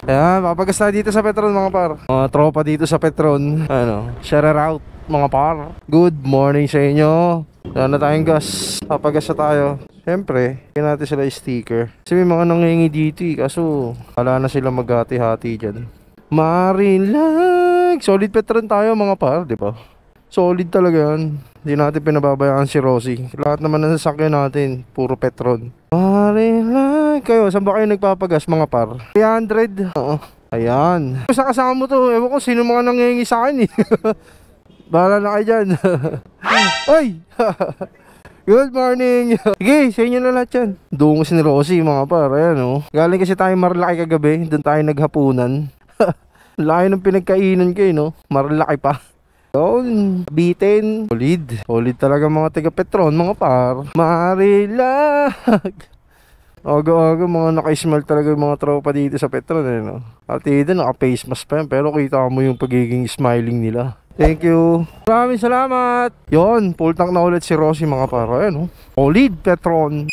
Ayan, papagas tayo dito sa Petron mga par. Mga tropa dito sa Petron. Ano, shout out mga par. Good morning sa inyo. Wala na tayong gas. Papagas na tayo. Siyempre, kaya natin sila sticker. Kasi may mga nangingi dito kaso wala na sila maghati-hati dyan. Marilag. Solid Petron tayo mga par, di ba? Solid talaga yan. Hindi natin pinababayaan si Rosie. Lahat naman ng sasakyan natin puro Petron. Marilag. Kayo, saan ba kayo nagpapagas mga par? 300. Oo. Ayan. Sa kasama mo to, ewan ko sino mga nangingi sa akin eh. Bahala na kayo dyan. Ay! Good morning. Sige, sa inyo na lahat yan. Dungos ni Rosie mga par. Ayan o. Galing kasi tayo Marilaki kagabi. Doon tayo naghapunan. Laki ng pinagkainan kayo no. Marilaki pa. Yun, bitin. Solid. Solid talaga mga taga Petron mga par. Marilag. Aga-aga mga naka-smile talaga yung mga tropa dito sa Petron eh no. At dito naka-face mask pa yan. Pero kita mo yung pagiging smiling nila. Thank you. Maraming salamat. Yon, full tank na ulit si Rosie mga par. Ayan oh. Solid Petron.